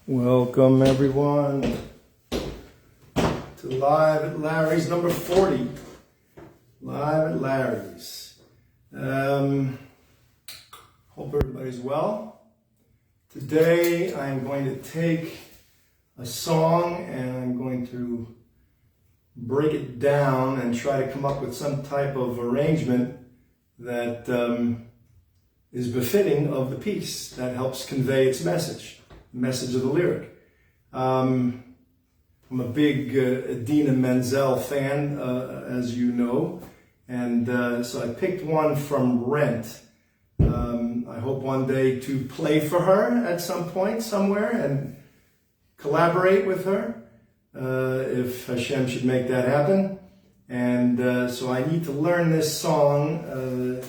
Welcome everyone to Live at Larry's number 40. Live at Larry's. Hope everybody's well. Today I'm going to take a song and I'm going to break it down and try to come up with some type of arrangement that is befitting of the piece, that helps convey its message. Message of the lyric. I'm a big Idina Menzel fan, as you know, and so I picked one from Rent. I hope one day to play for her at some point, somewhere, and collaborate with her, if Hashem should make that happen. And so I need to learn this song.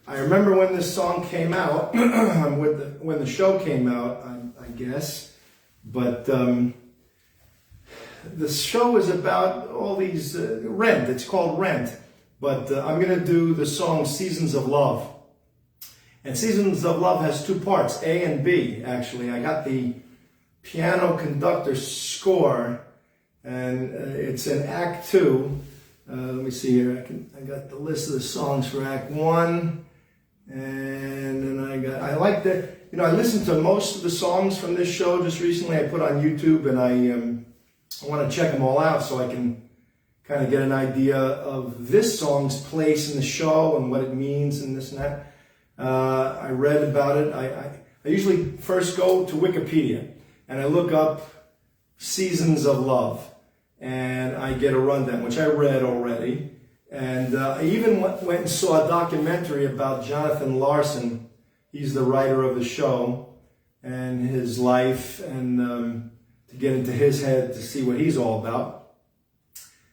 I remember when this song came out, when the show came out, I guess, but the show is about all these, Rent, it's called Rent, but I'm going to do the song Seasons of Love. And Seasons of Love has two parts, A and B, actually. I got the piano conductor score, and it's in Act 2. Let me see here, I got the list of the songs for Act 1. And then I like that, I listened to most of the songs from this show just recently. I put on YouTube, and I want to check them all out so I can kind of get an idea of this song's place in the show and what it means and this and that. I read about it. I usually first go to Wikipedia and I look up Seasons of Love and I get a rundown, which I read already. And I even went and saw a documentary about Jonathan Larson. He's the writer of the show, and his life, and to get into his head to see what he's all about.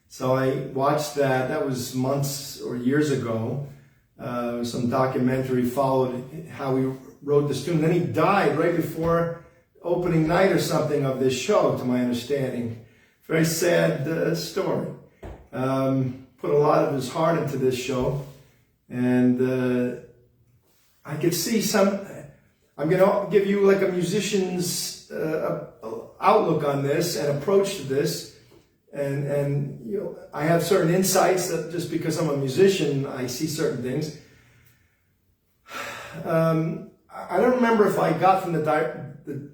So I watched that. That was months or years ago. Some documentary followed how he wrote this tune. Then he died right before opening night or something of this show, to my understanding. Very sad story. Put a lot of his heart into this show, and I could see I'm going to give you like a musician's outlook on this and approach to this, and I have certain insights that just because I'm a musician, I see certain things. I don't remember if I got from the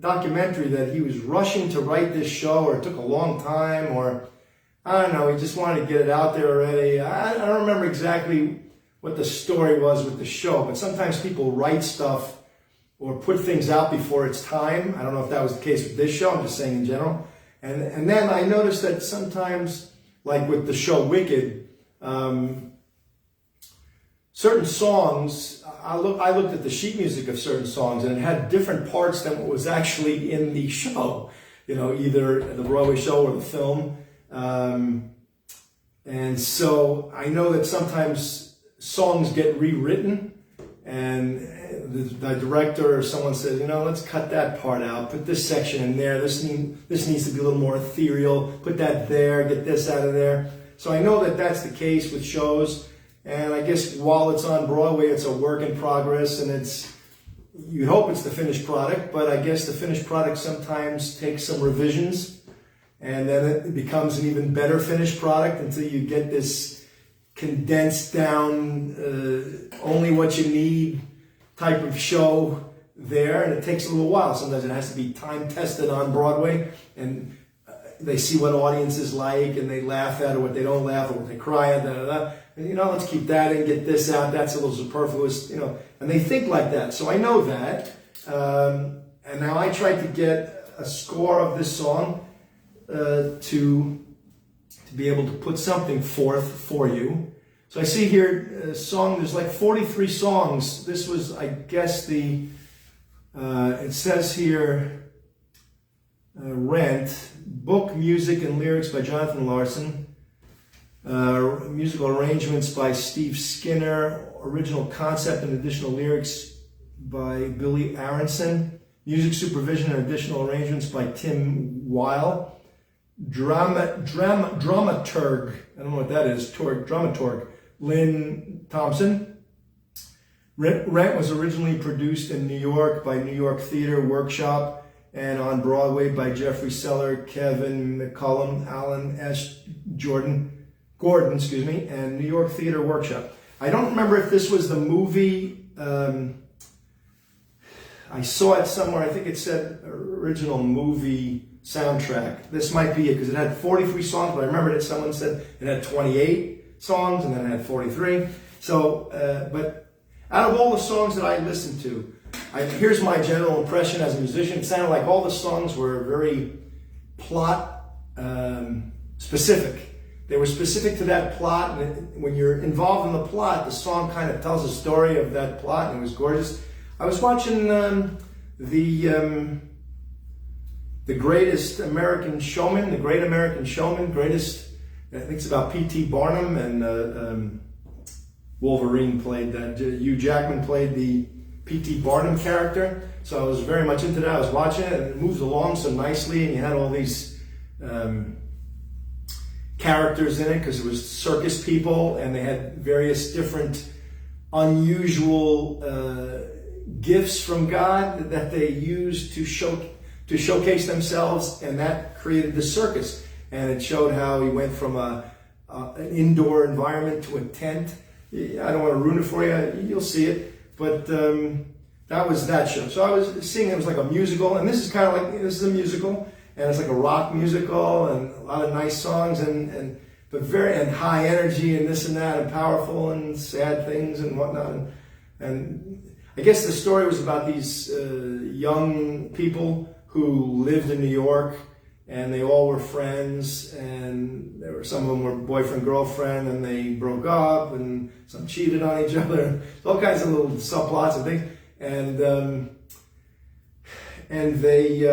documentary that he was rushing to write this show, or it took a long time, or I don't know, he just wanted to get it out there already. I don't remember exactly what the story was with the show, but sometimes people write stuff or put things out before it's time. I don't know if that was the case with this show, I'm just saying in general. And then I noticed that sometimes, like with the show Wicked, certain songs, I looked at the sheet music of certain songs, and it had different parts than what was actually in the show, either the Broadway show or the film. And so I know that sometimes songs get rewritten, and the director or someone says, let's cut that part out, put this section in there, this needs to be a little more ethereal, put that there, get this out of there. So I know that that's the case with shows, and I guess while it's on Broadway, it's a work in progress, and you hope it's the finished product, but I guess the finished product sometimes takes some revisions, and then it becomes an even better finished product until you get this condensed down, only what you need type of show there. And it takes a little while. Sometimes it has to be time tested on Broadway, and they see what audiences like, and they laugh at, or what they don't laugh, or what they cry at, and, let's keep that in, get this out, that's a little superfluous, and they think like that. So I know that. And now I tried to get a score of this song to be able to put something forth for you. So I see here a song, there's like 43 songs. This was, I guess, it says here, Rent, book, music, and lyrics by Jonathan Larson, musical arrangements by Steve Skinner, original concept and additional lyrics by Billy Aronson, music supervision and additional arrangements by Tim Weil, dramaturg, I don't know what that is, dramaturg, Lynn Thompson. Rent was originally produced in New York by New York Theater Workshop and on Broadway by Jeffrey Seller, Kevin McCullum, Alan S. Gordon, excuse me, and New York Theater Workshop. I don't remember if this was the movie. I saw it somewhere. I think it said original movie soundtrack. This might be it because it had 43 songs, but I remember that someone said it had 28 songs and then it had 43. So, but out of all the songs that I listened to, here's my general impression as a musician. It sounded like all the songs were very plot specific. They were specific to that plot, and when you're involved in the plot, the song kind of tells a story of that plot, and it was gorgeous. I was watching the Greatest American Showman, the Great American Showman, greatest, I think it's about P.T. Barnum, and Wolverine played that. Hugh Jackman played the P.T. Barnum character, so I was very much into that. I was watching it, and it moves along so nicely, and you had all these characters in it because it was circus people, and they had various different unusual gifts from God that they used to showcase themselves, and that created the circus. And it showed how he went from an indoor environment to a tent. I don't want to ruin it for you. You'll see it, but that was that show. So I was seeing it was like a musical, and this is kind of like, this is a musical. And it's like a rock musical, and a lot of nice songs, but very high energy, and this and that, and powerful, and sad things and whatnot. And I guess the story was about these young people who lived in New York, and they all were friends, and some of them were boyfriend girlfriend, and they broke up, and some cheated on each other. All kinds of little subplots and things, and they.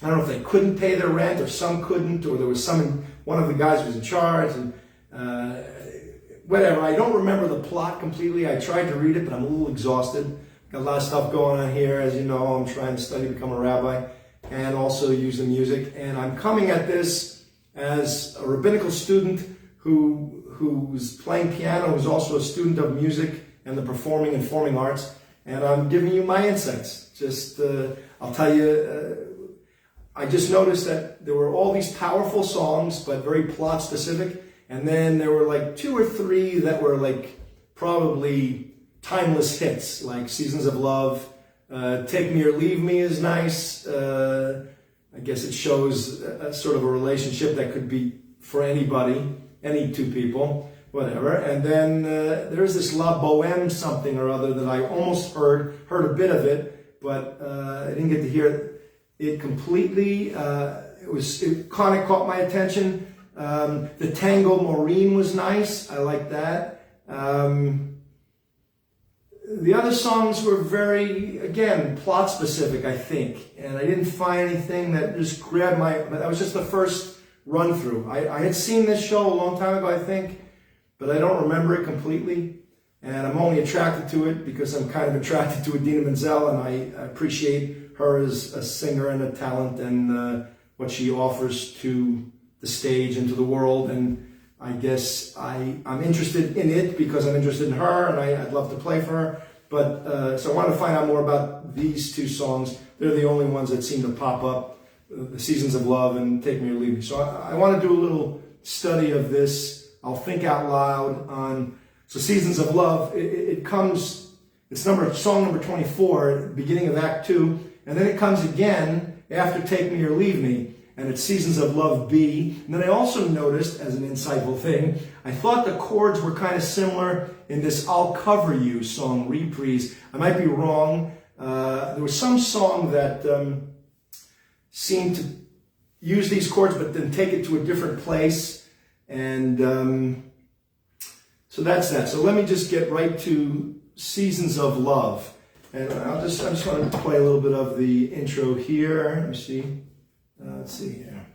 I don't know if they couldn't pay their rent, or some couldn't, or there was one of the guys was in charge, and whatever. I don't remember the plot completely. I tried to read it, but I'm a little exhausted. Got a lot of stuff going on here. As you know, I'm trying to study, become a rabbi, and also use the music. And I'm coming at this as a rabbinical student who's playing piano, who's also a student of music and the performing and forming arts. And I'm giving you my insights. Just, I'll tell you, I just noticed that there were all these powerful songs, but very plot specific. And then there were like 2 or 3 that were like probably timeless hits, like Seasons of Love. Take Me or Leave Me is nice. I guess it shows a sort of a relationship that could be for anybody, any 2 people, whatever. And then there's this La Boheme something or other that I almost heard a bit of it, but I didn't get to hear it completely. It kind of caught my attention. The Tango Maureen was nice. I like that. The other songs were very, again, plot specific, I think. And I didn't find anything that just grabbed but that was just the first run through. I had seen this show a long time ago, I think, but I don't remember it completely. And I'm only attracted to it because I'm kind of attracted to Idina Menzel, and I appreciate her as a singer and a talent, and what she offers to the stage and to the world. And I guess I'm interested in it because I'm interested in her, and I'd love to play for her. But so I want to find out more about these 2 songs. They're the only ones that seem to pop up, the Seasons of Love and Take Me or Leave Me. So I want to do a little study of this. I'll think out loud on, so Seasons of Love, it comes, it's song number 24, beginning of Act 2. And then it comes again after Take Me or Leave Me, and it's Seasons of Love B. And then I also noticed, as an insightful thing, I thought the chords were kind of similar in this I'll Cover You song, Reprise. I might be wrong. There was some song that seemed to use these chords, but then take it to a different place. And so that's that. So let me just get right to Seasons of Love. And I just want to play a little bit of the intro here. Let me see. Let's see here.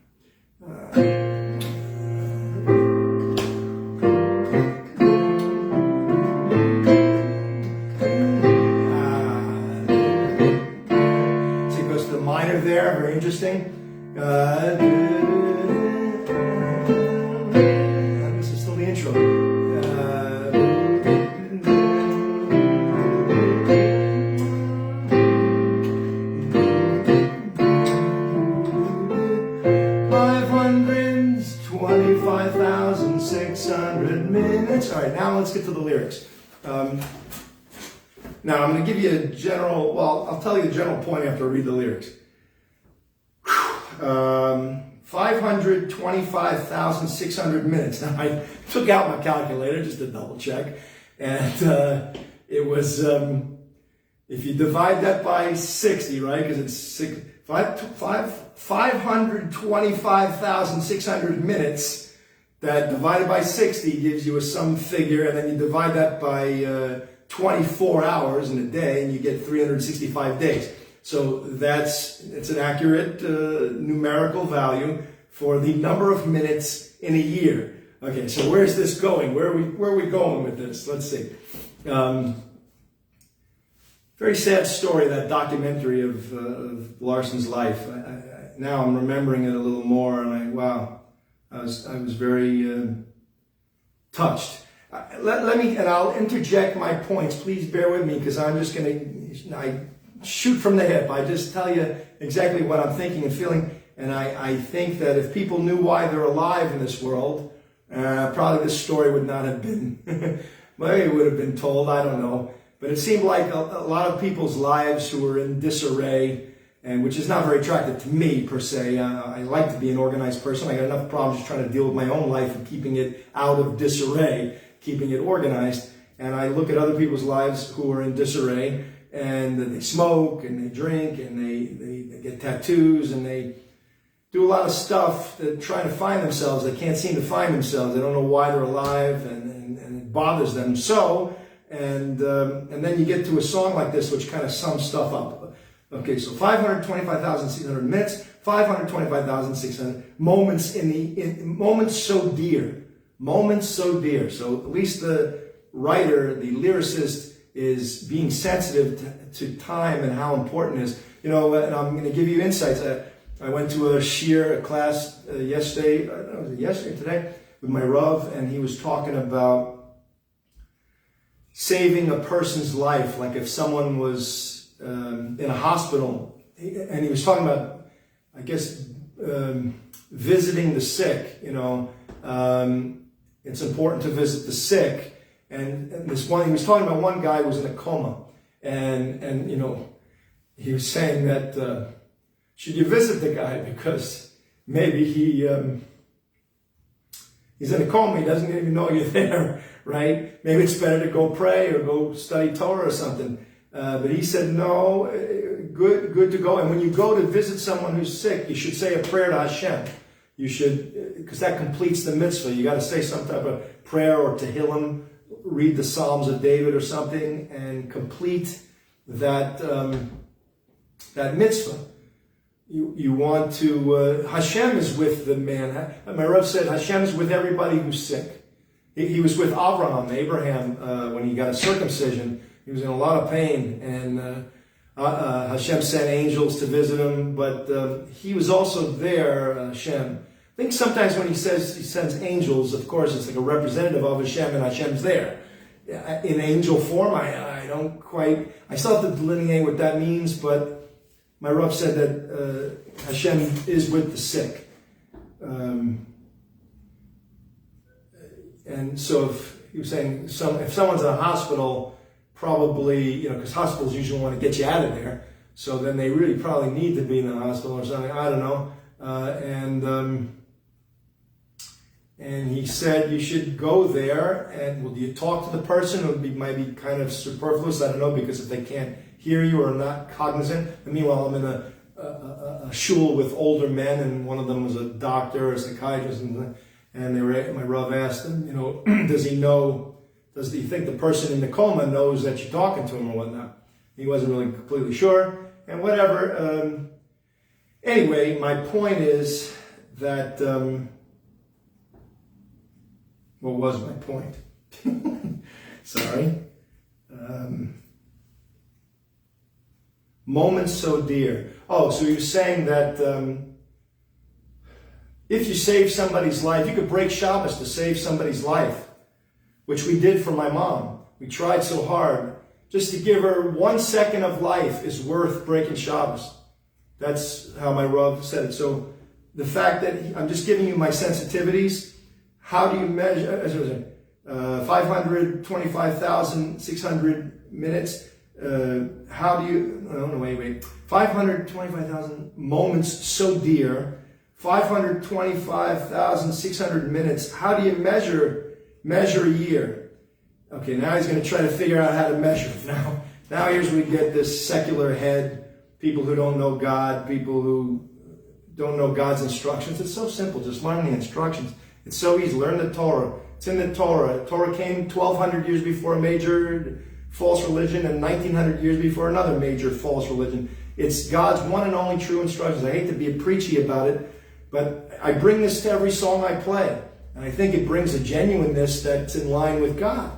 See, it goes to the minor there. Very interesting. This is still the intro. chorus. All right, now let's get to the lyrics. Now I'm going to give you a general, well, I'll tell you the general point after I read the lyrics. 525,600 minutes. Now I took out my calculator just to double check. And it was, if you divide that by 60, right? Because it's 525,600 minutes. That divided by 60 gives you a some figure, and then you divide that by 24 hours in a day, and you get 365 days. So it's an accurate numerical value for the number of minutes in a year. Okay, so where's this going? Where are we going with this? Let's see. Very sad story, that documentary of Larson's life. Now I'm remembering it a little more, and wow. I was very touched. Let me, and I'll interject my points. Please bear with me, because I'm just going to shoot from the hip. I just tell you exactly what I'm thinking and feeling. And I think that if people knew why they're alive in this world, probably this story would not have been, maybe it would have been told, I don't know. But it seemed like a lot of people's lives who were in disarray, and which is not very attractive to me per se. I like to be an organized person. I got enough problems just trying to deal with my own life and keeping it out of disarray, keeping it organized. And I look at other people's lives who are in disarray, and they smoke and they drink and they get tattoos and they do a lot of stuff that trying to find themselves. They can't seem to find themselves. They don't know why they're alive, and it bothers them so. And then you get to a song like this, which kind of sums stuff up. Okay, so 525,600 minutes, 525,600 moments moments so dear, moments so dear. So at least the writer, the lyricist, is being sensitive to time and how important it is. You know, and I'm going to give you insights. I went to a class yesterday, I don't know, was it yesterday, today, with my Rav, and he was talking about saving a person's life, like if someone was in a hospital, and he was talking about, I guess, visiting the sick. You know, it's important to visit the sick. And this one, he was talking about one guy who was in a coma, and you know, he was saying that should you visit the guy, because maybe he's in a coma, he doesn't even know you're there, right? Maybe it's better to go pray or go study Torah or something. But he said, no, good to go. And when you go to visit someone who's sick, you should say a prayer to Hashem. You should, because that completes the mitzvah. You got to say some type of prayer or Tehillim, read the Psalms of David or something, and complete that that mitzvah. You want to, Hashem is with the man. My Rav said Hashem is with everybody who's sick. He was with Abraham, when he got a circumcision. He was in a lot of pain, and Hashem sent angels to visit him, but he was also there, Hashem. I think sometimes when he says he sends angels, of course, it's like a representative of Hashem, and Hashem's there. In angel form, I don't quite, I still have to delineate what that means, but my Rav said that Hashem is with the sick. And so if he was saying, if someone's in a hospital, probably, you know, because hospitals usually want to get you out of there, so then they really probably need to be in the hospital or something, I don't know. And he said you should go there, and will you talk to the person? It might be kind of superfluous, I don't know, because if they can't hear you or not cognizant. And meanwhile, I'm in a shul with older men, and one of them was a doctor or a psychiatrist, and my Rav asked him, you know, does he think the person in the coma knows that you're talking to him or whatnot? He wasn't really completely sure, and whatever. Anyway, my point is that, what was my point? Sorry. Moments so dear. Oh, so you're saying that if you save somebody's life, you could break Shabbos to save somebody's life, which we did for my mom. We tried so hard. Just to give her 1 second of life is worth breaking Shabbos. That's how my Rav said it. So the fact that I'm just giving you my sensitivities, how do you measure? 525,600 minutes. How do you, oh no, wait. 525,000 moments so dear. 525,600 minutes. How do you measure a year? Okay, now he's going to try to figure out how to measure it. Now here's where we get this secular head, people who don't know God, people who don't know God's instructions. It's so simple, just learn the instructions. It's so easy, learn the Torah. It's in the Torah. Torah came 1,200 years before a major false religion and 1,900 years before another major false religion. It's God's one and only true instructions. I hate to be preachy about it, but I bring this to every song I play. And I think it brings a genuineness that's in line with God.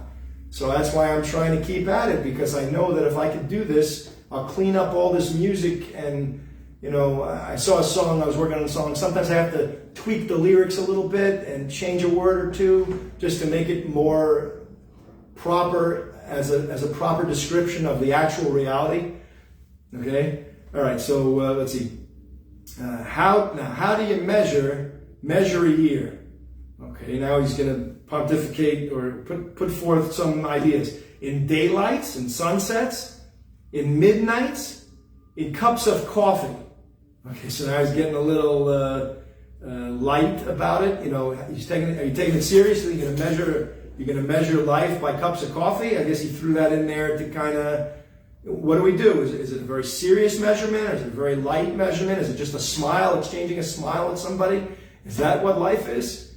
So that's why I'm trying to keep at it, because I know that if I could do this, I'll clean up all this music. And, you know, I saw a song, I was working on a song. Sometimes I have to tweak the lyrics a little bit and change a word or two just to make it more proper as a proper description of the actual reality. Okay? All right, so let's see. How do you measure a year? Okay, now he's going to pontificate or put forth some ideas. In daylights, in sunsets, in midnights, in cups of coffee. Okay, so now he's getting a little light about it. You know, are you taking it seriously? You're going to measure life by cups of coffee? I guess he threw that in there to kind of, what do we do? Is it a very serious measurement? Or is it a very light measurement? Is it just a smile, exchanging a smile with somebody? Is that what life is?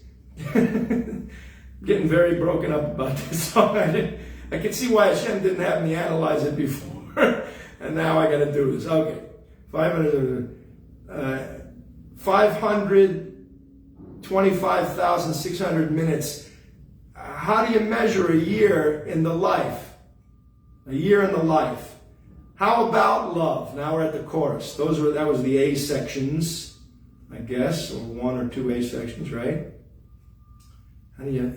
Getting very broken up about this song. I can see why Hashem didn't have me analyze it before. And now I got to do this. Okay. 525,600 minutes. How do you measure a year in the life? A year in the life. How about love? Now we're at the chorus. That was the A sections, I guess, or one or two A sections, right? How do you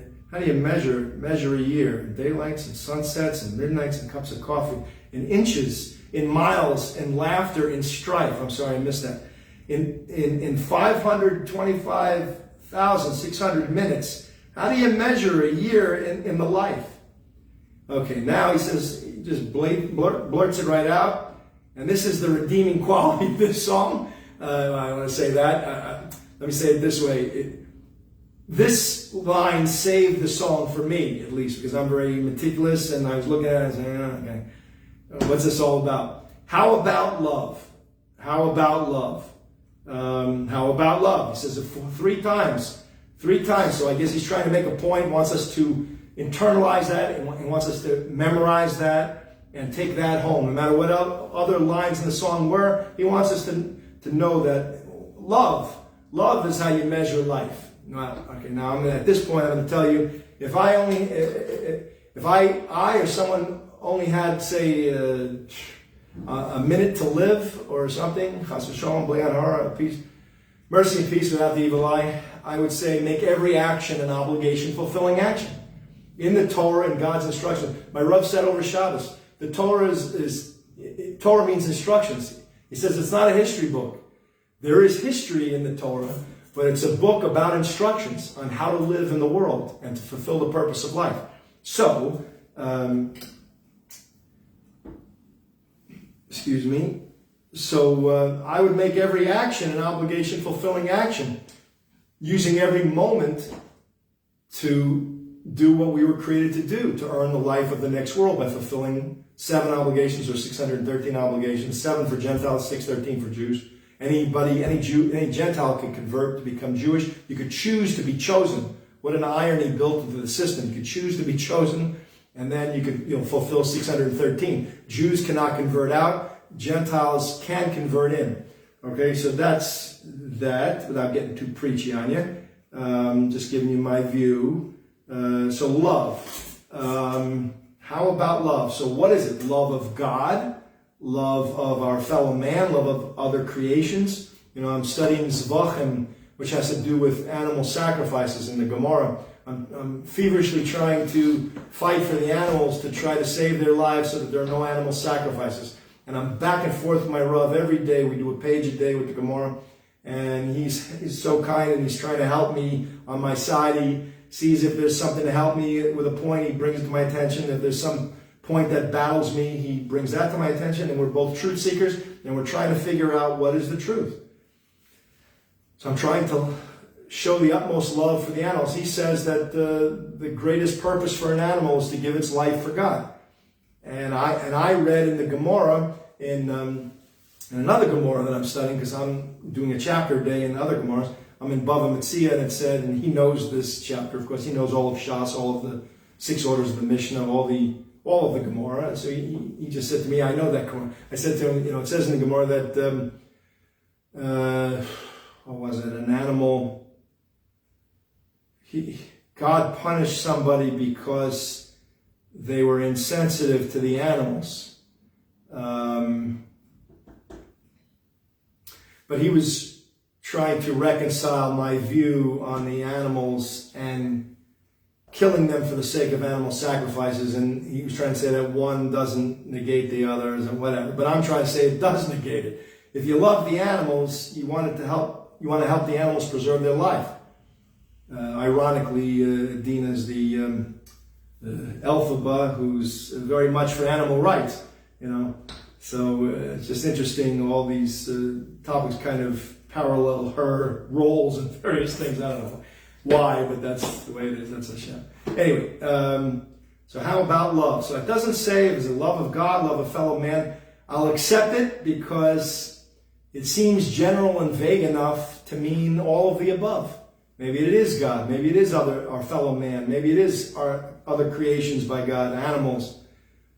measure a year? In daylights and sunsets and midnights and cups of coffee, in inches, in miles, in laughter, in strife. I'm sorry, I missed that. In 525,600 minutes, how do you measure a year in the life? Okay, now he says, he just blurts it right out. And this is the redeeming quality of this song. I want to say that. Let me say it this way. This line saved the song for me, at least, because I'm very meticulous, and I was looking at it and saying, okay, what's this all about? How about love? How about love? How about love? He says it three times. So I guess he's trying to make a point, wants us to internalize that, and wants us to memorize that and take that home. No matter what other lines in the song were, he wants us to know that love is how you measure life. Okay, now at this point I'm going to tell you, if I or someone only had, say, a minute to live or something, chas v'shalom, b'li hara, peace, mercy and peace without the evil eye, I would say make every action an obligation fulfilling action. In the Torah and God's instruction. My Rav said over Shabbos, the Torah Torah means instructions. He says it's not a history book. There is history in the Torah, but it's a book about instructions on how to live in the world and to fulfill the purpose of life. So, excuse me. So I would make every action an obligation fulfilling action, using every moment to do what we were created to do, to earn the life of the next world by fulfilling 7 obligations or 613 obligations, 7 for Gentiles, 613 for Jews. Any Gentile can convert to become Jewish. You could choose to be chosen. What an irony built into the system. You could choose to be chosen, and then you could fulfill 613. Jews cannot convert out. Gentiles can convert in. Okay, so that's that, without getting too preachy on you. Just giving you my view. So love. How about love? So what is it? Love of God, love of our fellow man, love of other creations. I'm studying Zvachim, which has to do with animal sacrifices in the Gemara. I'm feverishly trying to fight for the animals to try to save their lives so that there are no animal sacrifices. And I'm back and forth with my Rav every day. We do a page a day with the Gemara. And he's so kind, and he's trying to help me on my side. sees if there's something to help me with a point, he brings it to my attention. If there's some point that battles me, he brings that to my attention. And we're both truth seekers, and we're trying to figure out what is the truth. So I'm trying to show the utmost love for the animals. He says that the greatest purpose for an animal is to give its life for God. And I read in the Gemara, in another Gemara that I'm studying, because I'm doing a chapter a day in other Gemaras. I'm in Bava Metzia, and it said, and he knows this chapter, of course, he knows all of Shas, all of the 6 orders of the Mishnah, all of the Gemara. So he just said to me, I know that Gemara. I said to him, it says in the Gemara that, what was it, an animal, God punished somebody because they were insensitive to the animals. But he was trying to reconcile my view on the animals and killing them for the sake of animal sacrifices, and he was trying to say that one doesn't negate the others and whatever. But I'm trying to say it does negate it. If you love the animals, you want to help the animals preserve their life. Ironically, Dina's the Elphaba, who's very much for animal rights, So it's just interesting, all these topics kind of parallel her roles and various things. I don't know why, but that's the way it is. That's Hashem. Anyway, so how about love? So it doesn't say if it's a love of God, love of fellow man. I'll accept it because it seems general and vague enough to mean all of the above. Maybe it is God. Maybe it is our fellow man. Maybe it is our other creations by God, animals.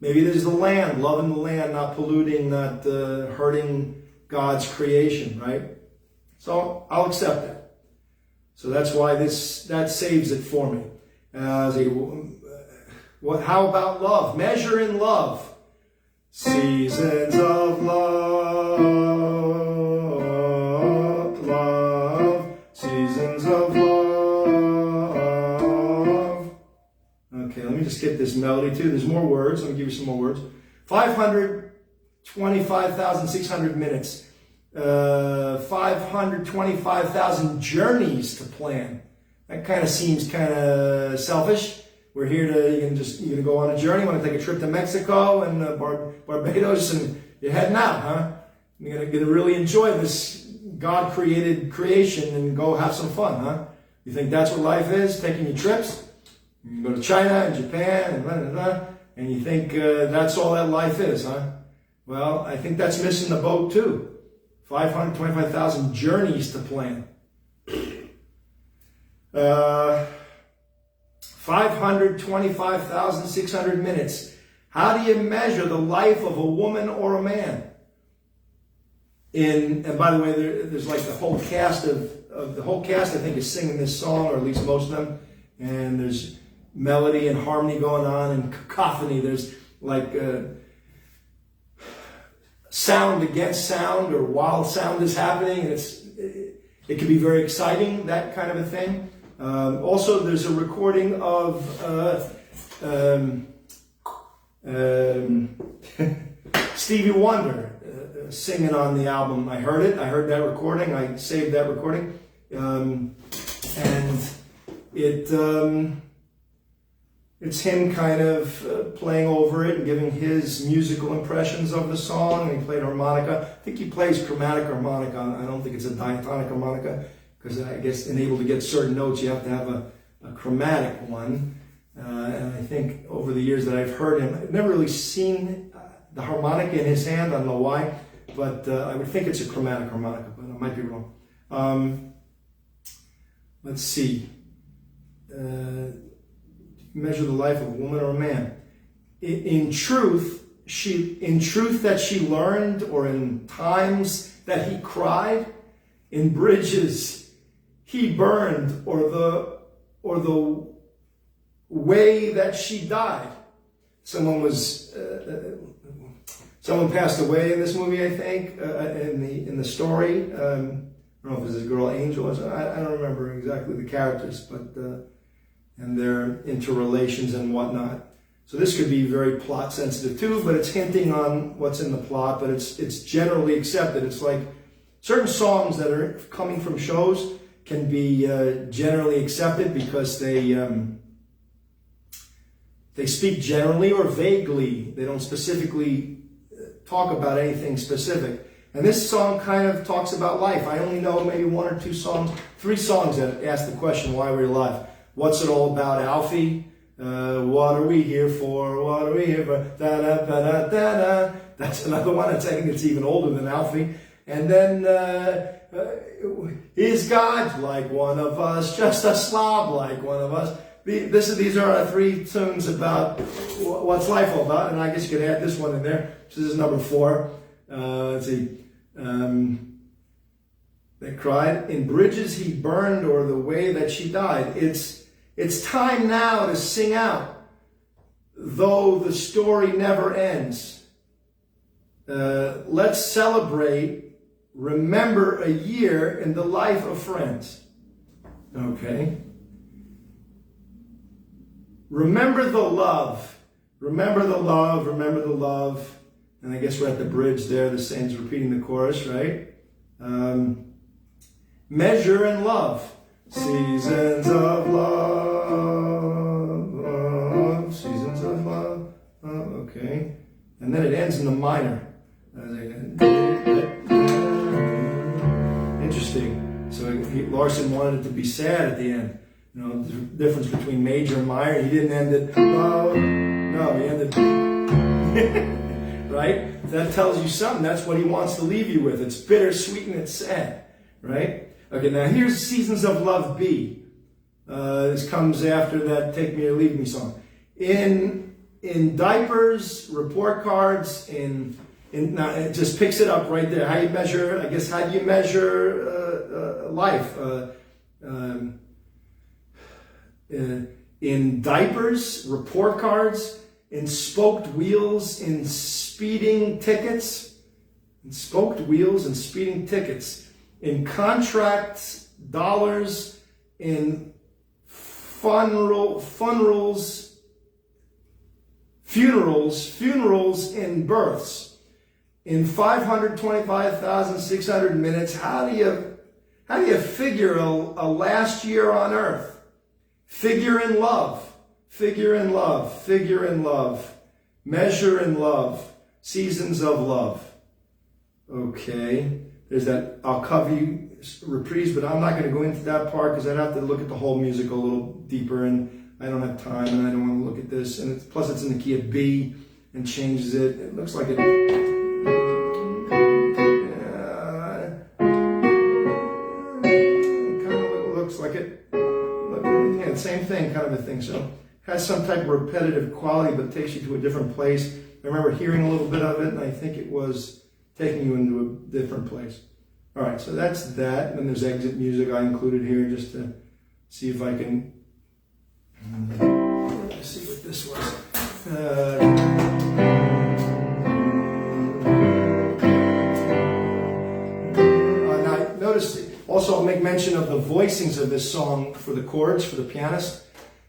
Maybe it is the land, loving the land, not polluting, not hurting God's creation, right? So I'll accept that. So that's why that saves it for me. How about love? Measure in love. Seasons of love, seasons of love. Okay, let me just get this melody too. There's more words. Let me give you some more words. 525,600 minutes. 525,000 journeys to plan. That kind of seems kind of selfish. We're here you're going to go on a journey. You want to take a trip to Mexico and Barbados, and you're heading out, huh? You're going to really enjoy this God-created creation and go have some fun, huh? You think that's what life is? Taking your trips? You go to China and Japan and blah, blah, blah, and you think that's all that life is, huh? Well, I think that's missing the boat too. 525,000 journeys to plan. 525,600 minutes. How do you measure the life of a woman or a man? And by the way, there's like the whole cast of the whole cast, I think, is singing this song, or at least most of them. And there's melody and harmony going on, and cacophony. There's like sound against sound, or while sound is happening, and it can be very exciting, that kind of a thing. Also, there's a recording of Stevie Wonder singing on the album. I heard it. I heard that recording. I saved that recording, and it's him kind of playing over it and giving his musical impressions of the song. And he played harmonica. I think he plays chromatic harmonica. I don't think it's a diatonic harmonica, because I guess in able to get certain notes, you have to have a chromatic one. And I think over the years that I've heard him, I've never really seen the harmonica in his hand. I don't know why, but I would think it's a chromatic harmonica, but I might be wrong. Let's see. Measure the life of a woman or a man. In truth that she learned, or in times that he cried, in bridges he burned, or the way that she died. Someone passed away in this movie, I think, in the story. I don't know if it was a girl Angel or something. I don't remember exactly the characters, but and their interrelations and whatnot. So this could be very plot sensitive too, but it's hinting on what's in the plot, but it's generally accepted. It's like certain songs that are coming from shows, can be generally accepted because they speak generally or vaguely. They don't specifically talk about anything specific. And this song kind of talks about life. I only know maybe 1 or 2 songs, 3 songs that ask the question, why we're alive. What's it all about, Alfie? What are we here for? What are we here for? Da-da-da-da-da-da. That's another one. I think it's even older than Alfie. And then, is God like one of us? Just a slob like one of us? These are our 3 tunes about what's life all about. And I guess you could add this one in there. So this is number 4. Let's see. They cried, in bridges he burned, or the way that she died. It's time now to sing out, though the story never ends. Let's celebrate, remember a year in the life of friends. Okay. Remember the love. Remember the love, remember the love. And I guess we're at the bridge there. The saint's repeating the chorus, right? Measure and love. Seasons of love. Seasons of love. Okay. And then it ends in the minor. Interesting. So Larson wanted it to be sad at the end. You know, the difference between major and minor. He didn't end it. Oh, no, he ended. Right? That tells you something. That's what he wants to leave you with. It's bittersweet and it's sad. Right? Okay, now here's Seasons of Love B. This comes after that Take Me or Leave Me song. In diapers, report cards, now it just picks it up right there. How you measure, I guess, how do you measure life? In diapers, report cards, in spoked wheels, in speeding tickets, in contracts, dollars, in funerals, in births, in 525,600 minutes. How do you figure a last year on earth? Figure in love. Measure in love. Seasons of love. Okay. There's that I'll cover you reprise, but I'm not going to go into that part because I'd have to look at the whole music a little deeper, and I don't have time, and I don't want to look at this. And plus it's in the key of B and changes it. It looks like it. Kind of looks like it. Yeah, same thing, kind of a thing. So has some type of repetitive quality, but takes you to a different place. I remember hearing a little bit of it, and I think it was taking you into a different place. All right, so that's that. And then there's exit music I included here just to see if I can. Let's see what this was. Now notice also I'll make mention of the voicings of this song for the chords for the pianist.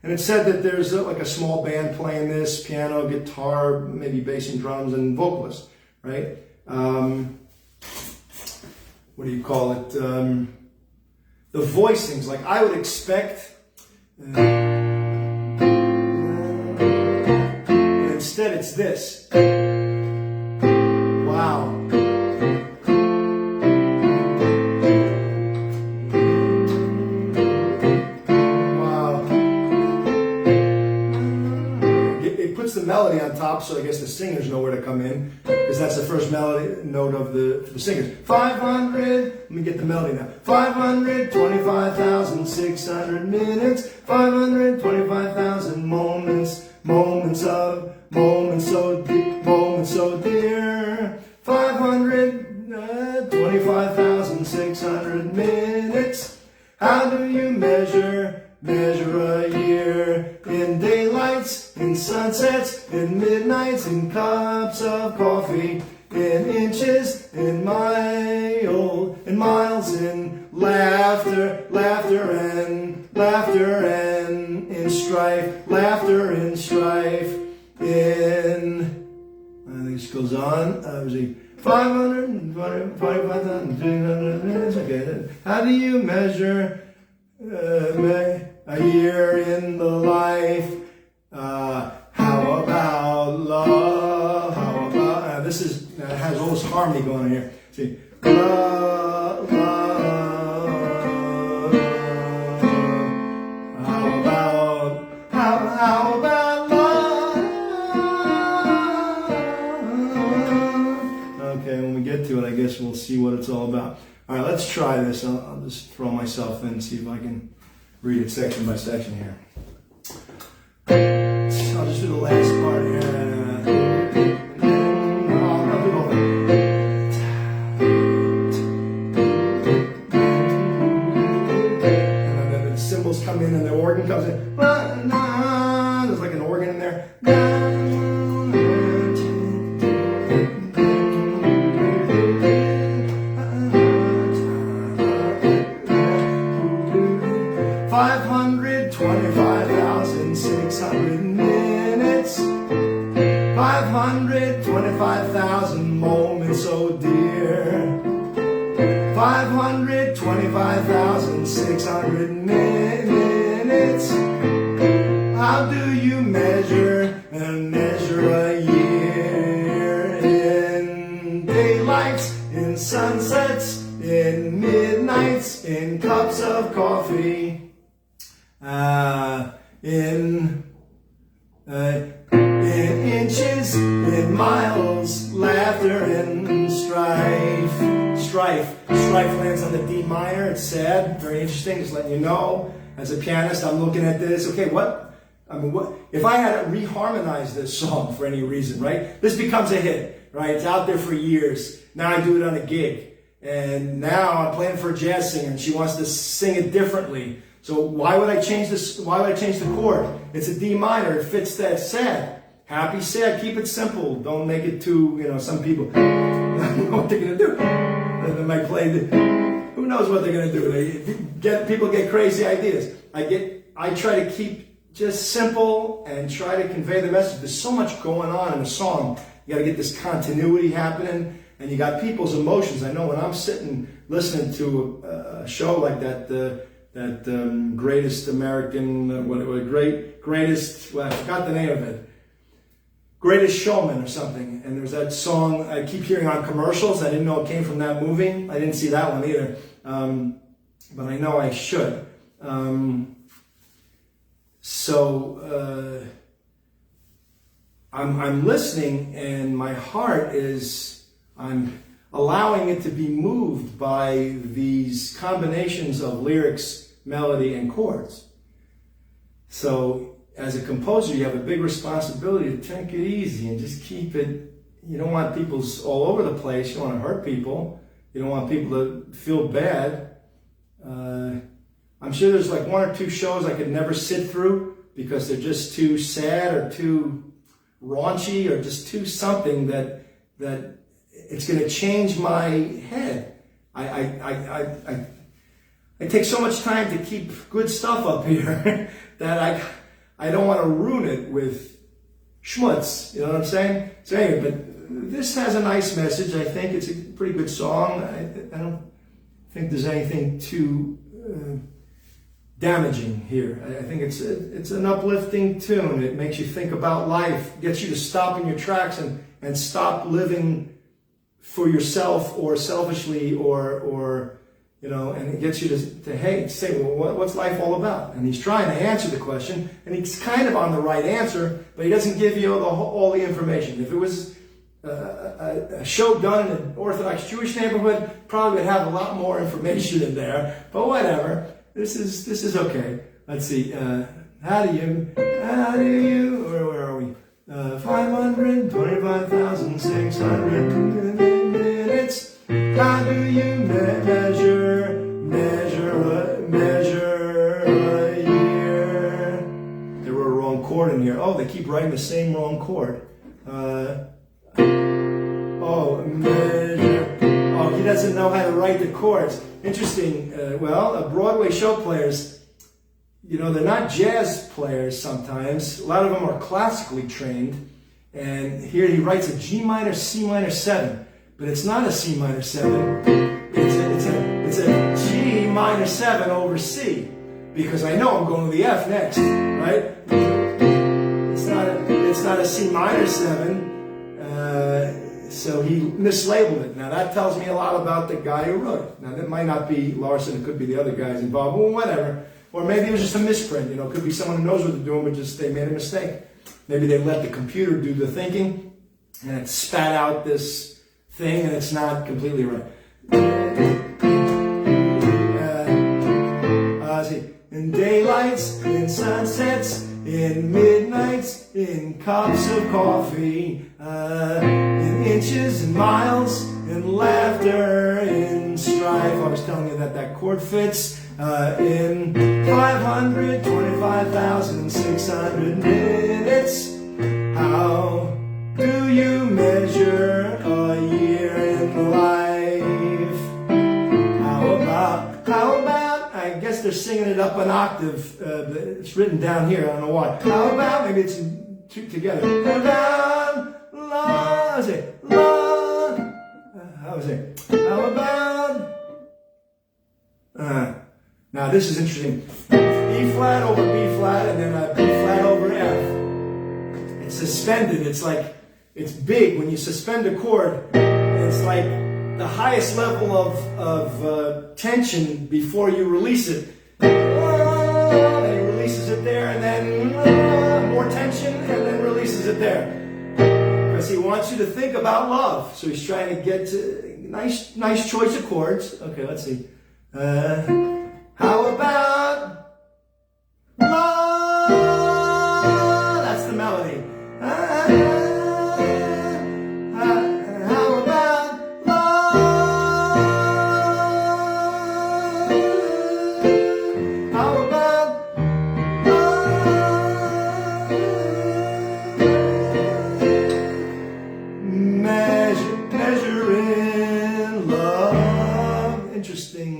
And it said that there's like a small band playing this, piano, guitar, maybe bass and drums, and vocalist, right? What do you call it? The voicings, like I would expect. Instead, it's this. Wow. The melody on top, so I guess the singers know where to come in, because that's the first melody note of the singers. 500, let me get the melody now. 525,600 minutes, 525,000 moments so dear. 525,600 minutes. How do you measure a year? In daylights, in sunsets, in midnights, in cups of coffee, in inches, in miles, in laughter and in strife, in it just goes on. Was he 525,300? Okay. How do you measure a year in the life? How about love? How about this is has all this harmony going on here. See, love. How about love? Okay, when we get to it, I guess we'll see what it's all about. All right, let's try this. I'll just throw myself in and see if I can read it section by section here. I'll just do the last part here. I'll do the whole thing. And then the cymbals come in and the organ comes in. There's like an organ in there. 525,600 minutes, 525,000 moments, oh dear. 525,600 minutes. How do you measure a year? In daylights, in sunsets, in midnights, in cups of coffee. In inches, in miles, laughter and strife. Strife lands on the D minor. It's sad, very interesting. Just letting you know. As a pianist, I'm looking at this. Okay, what if I had to reharmonize this song for any reason, right? This becomes a hit, right? It's out there for years. Now I do it on a gig, and now I'm playing for a jazz singer, and she wants to sing it differently. So why would I change this? Why would I change the chord? It's a D minor. It fits that sad. Happy, sad. Keep it simple. Don't make it too, some people, I don't know what they're going to do. They might play who knows what they're going to do. People get crazy ideas. I try to keep just simple and try to convey the message. There's so much going on in a song. You got to get this continuity happening, and you got people's emotions. I know when I'm sitting listening to a show like that, greatest American, greatest, well, I forgot the name of it, Greatest Showman or something, and there's that song I keep hearing on commercials. I didn't know it came from that movie. I didn't see that one either, but I know I should. I'm listening, and my heart is, I'm allowing it to be moved by these combinations of lyrics, melody, and chords. So as a composer, you have a big responsibility to take it easy and just keep it. You don't want people's all over the place. You don't want to hurt people. You don't want people to feel bad. I'm sure there's like one or two shows I could never sit through because they're just too sad or too raunchy or just too something that it's going to change my head. I take so much time to keep good stuff up here that I don't want to ruin it with schmutz. You know what I'm saying? So anyway, but this has a nice message. I think it's a pretty good song. I don't think there's anything too damaging here. I think it's an uplifting tune. It makes you think about life, gets you to stop in your tracks and stop living for yourself or selfishly or and it gets you to say, well, what's life all about? And he's trying to answer the question, and he's kind of on the right answer, but he doesn't give you all the information. If it was a show done in an Orthodox Jewish neighborhood, probably would have a lot more information in there, but whatever. This is okay. Let's see. How do you, where are we? 525,600 minutes. How do you measure a year? They wrote a wrong chord in here. Oh, they keep writing the same wrong chord. Measure. Oh, he doesn't know how to write the chords. Interesting. Broadway show players, they're not jazz players sometimes. A lot of them are classically trained. And here he writes a G minor, C minor 7. But it's not a C minor 7. It's a G minor 7 over C. Because I know I'm going to the F next, right? It's not a C minor 7. So he mislabeled it. Now that tells me a lot about the guy who wrote it. Now that might not be Larson, it could be the other guys involved, well, whatever. Or maybe it was just a misprint, you know, it could be someone who knows what they're doing, but just they made a mistake. Maybe they let the computer do the thinking, and it spat out this thing, and it's not completely right. In daylights, in sunsets, in midnights, in cups of coffee, in inches and miles, in laughter, in strife. I was telling you that chord fits. In 525,600 minutes. How do you measure a year in life? How about, I guess they're singing it up an octave. It's written down here, I don't know why. How about, maybe it's two together. How about, how was it? How about, now this is interesting. E flat over B flat and then a B flat over F. It's suspended. It's like, it's big. When you suspend a chord, it's like the highest level of tension before you release it. And he releases it there and then more tension and then releases it there. Because he wants you to think about love. So he's trying to get to nice choice of chords. Okay, let's see. How about love? That's the melody. How about love? How about love? Measure in love. Interesting.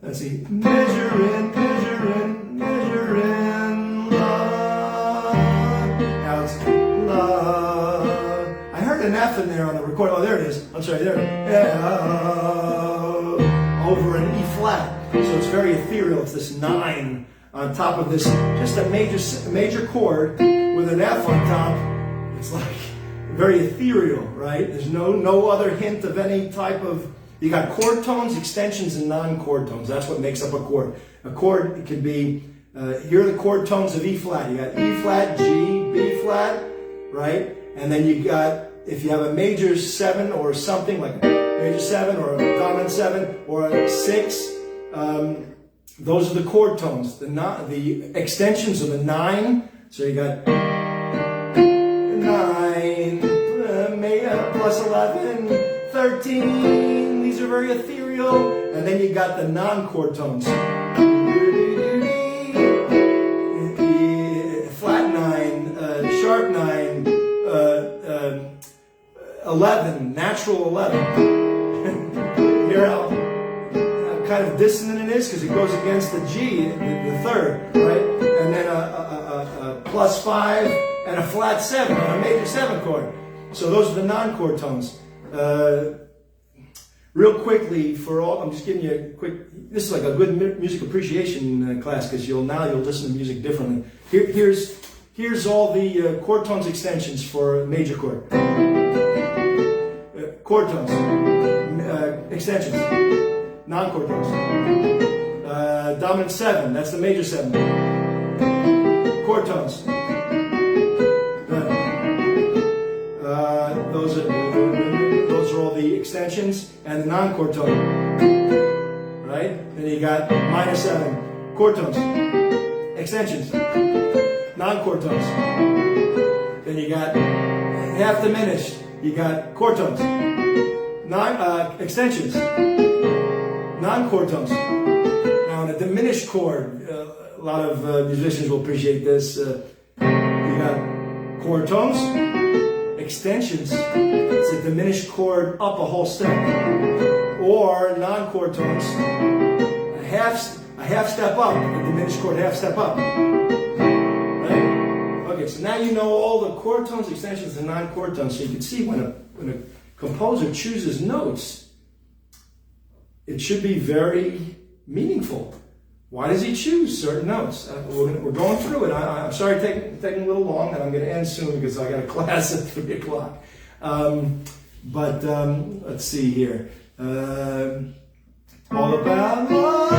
Let's see. Measure in love. Now it's love. I heard an F in there on the record. Oh, there it is. I'm sorry, there. Over an E flat. So it's very ethereal. It's this 9 on top of this, just a major chord with an F on top. It's like very ethereal, right? There's no other hint of any type of. You got chord tones, extensions, and non-chord tones. That's what makes up a chord. A chord, it could be, here are the chord tones of E flat. You got E flat, G, B flat, right? And then you got, if you have a major 7 or something, like a major 7 or a dominant 7 or a 6, those are the chord tones. The extensions are the 9. So you got 9, plus 11, 13. These are very ethereal. And then you got the non-chord tones. Flat 9, sharp 9, 11, natural 11. Hear how kind of dissonant it is because it goes against the G, the third, right? And then a plus 5 and a flat 7 on a major 7 chord. So those are the non-chord tones. Real quickly, I'm just giving you a quick, this is like a good music appreciation class because you'll listen to music differently. Here's all the chord tones extensions for major chord. Chord tones, extensions, non-chord tones. Dominant 7, that's the major 7. Chord tones. Those are all the extensions and the non-chord tone, right? Then you got minor 7, chord tones, extensions, non-chord tones. Then you got half diminished, you got chord tones, extensions, non-chord tones. Now in a diminished chord, a lot of musicians will appreciate this. You got chord tones, extensions, it's a diminished chord up a whole step, or non-chord tones, a half step up, a diminished chord half step up. Right? Okay, Great. So now you know all the chord tones, extensions, and non-chord tones. So you can see when a composer chooses notes, it should be very meaningful. Why does he choose certain notes? We're going through it. I'm sorry taking a little long, and I'm going to end soon because I got a class at 3 o'clock. Let's see here. All about love.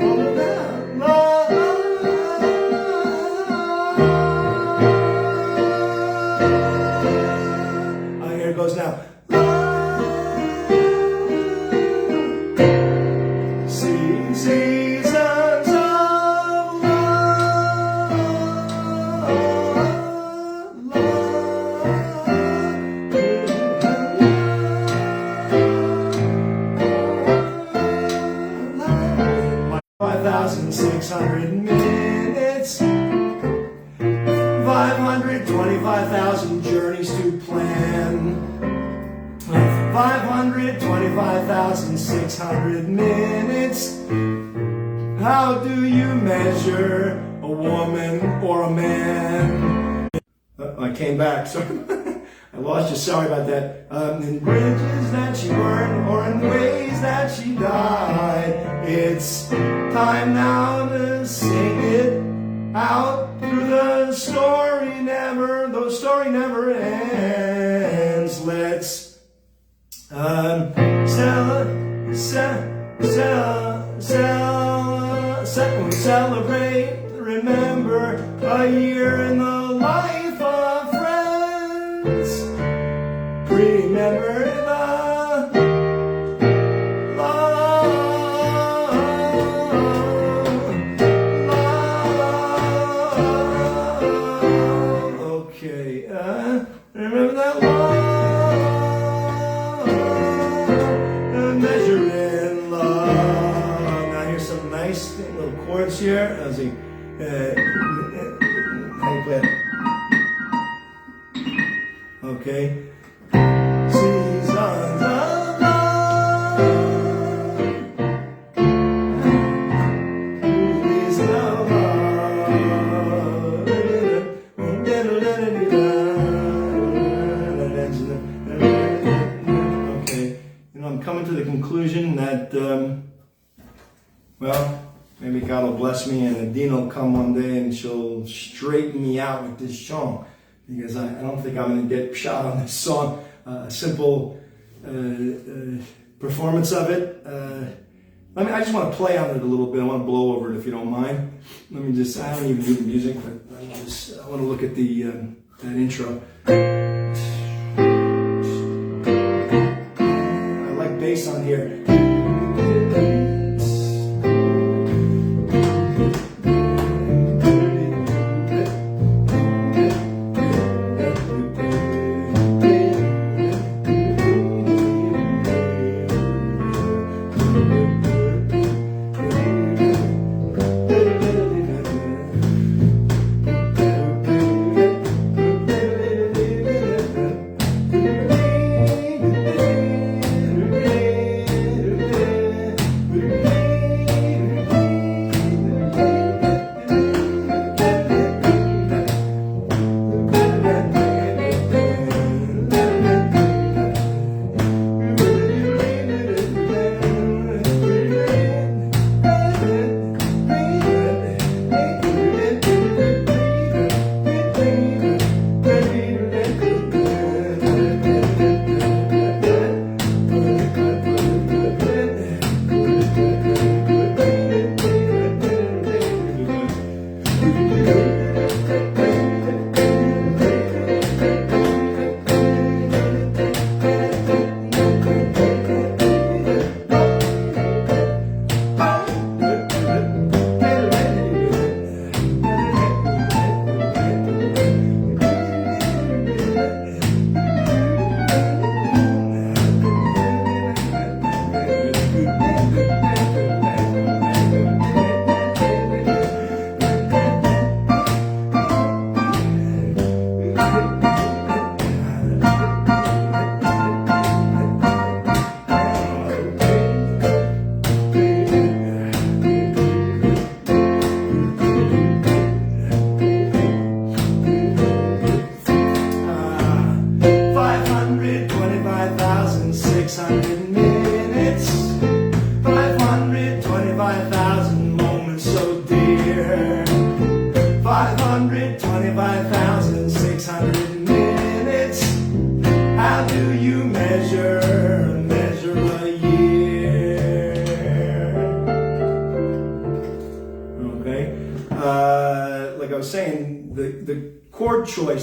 All about love. Here it goes now. Seasons of love, love. 5,600 minutes, 525,000 journeys to plan. 525,600 minutes. How do you measure a woman or a man? I came back, sorry. I lost you, sorry about that. In bridges that she burned or in ways that she died. It's time now to sing it out through the story never ends. Let's celebrate, remember a year in the life of friends. Remember the love. Okay, remember that love, measure in love. Now here's some nice little chords here. As he, how you play it? Okay. Seasons of love, seasons of love. Okay, I'm coming to the conclusion that, well, maybe God will bless me and Adina will come one day and she'll straighten me out with this song. Because I don't think I'm going to get shot on this song. A simple performance of it. I just want to play on it a little bit. I want to blow over it if you don't mind. I don't even need the music, but I want to look at that intro. I like bass on here.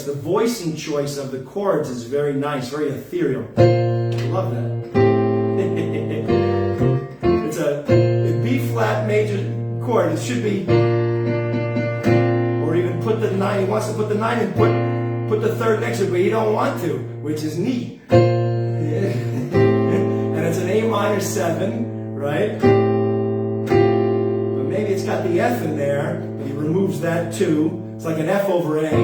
choice, the voicing choice of the chords is very nice, very ethereal. I love that. It's a B flat major chord. It should be, or even put the 9. He wants to put the 9 and put the third next to it, but he don't want to, which is neat. And it's an A minor 7, right? But maybe it's got the F in there. But he removes that too. It's like an F over A. Okay,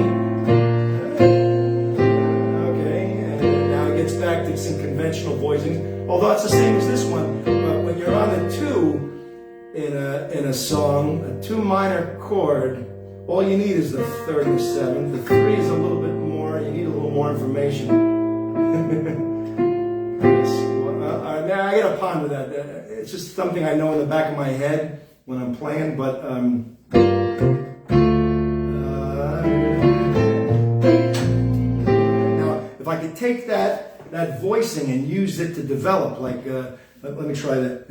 and now it gets back to some conventional voicings. Although it's the same as this one, but when you're on the 2 in a song, a 2 minor chord, all you need is the 3rd and the 7th. The 3 is a little bit more. You need a little more information. Now I gotta ponder that. It's just something I know in the back of my head when I'm playing, but now if I could take that voicing and use it to develop, like let me try that.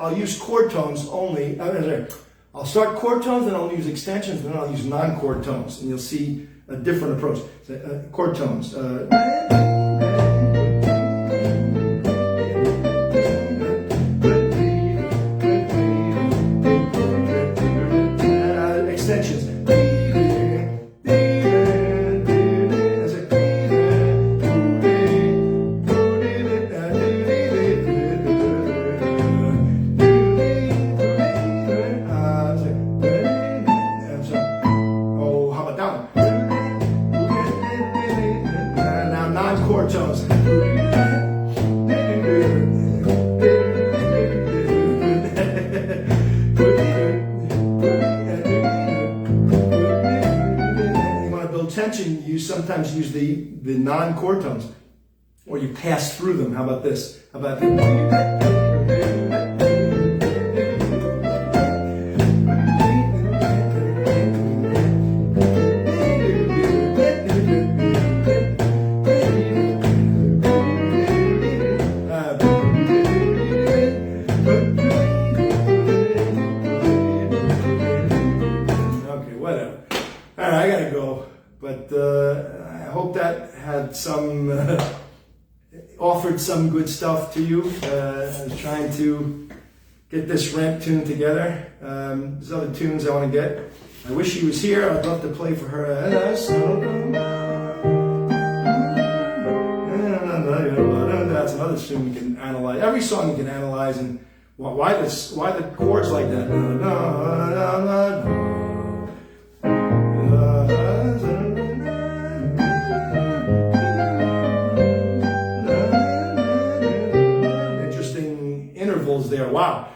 I'll use chord tones only. I'll start chord tones, then I'll use extensions, then I'll use non-chord tones, and you'll see a different approach. Chord tones. Extensions. Chord tones. You want to build tension, you sometimes use the non-chord tones, or you pass through them. How about this? How about I gotta go, but I hope that had some offered some good stuff to you. I was trying to get this Rent tune together. There's other tunes I want to get. I wish she was here. I'd love to play for her. That's another tune you can analyze. Every song you can analyze, and why the chords like that. Interesting intervals there. Wow.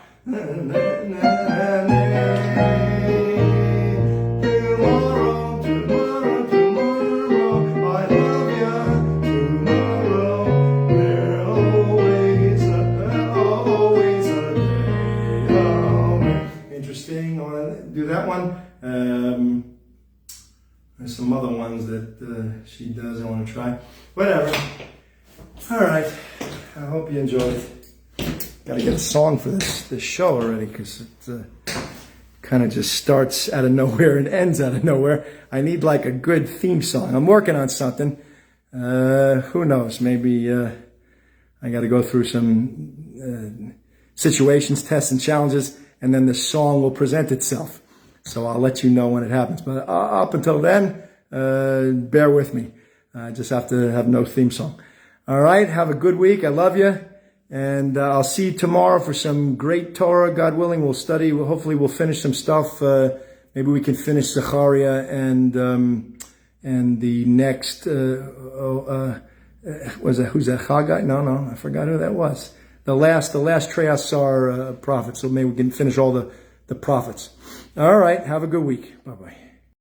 Interesting. I want to do that one. There's some other ones that she does I want to try. Whatever. All right. I hope you enjoyed it. Got to get a song for this show already, because it kind of just starts out of nowhere and ends out of nowhere. I need like a good theme song. I'm working on something. Who knows? Maybe I got to go through some situations, tests, and challenges, and then the song will present itself. So I'll let you know when it happens. But up until then, bear with me. I just have to have no theme song. All right, have a good week. I love you. And I'll see you tomorrow for some great Torah. God willing, we'll study. Hopefully we'll finish some stuff. Maybe we can finish Zechariah and the next, was that, who's that, Haggai? No, I forgot who that was. The last Treasar prophet. So maybe we can finish all the prophets. All right, have a good week. Bye-bye.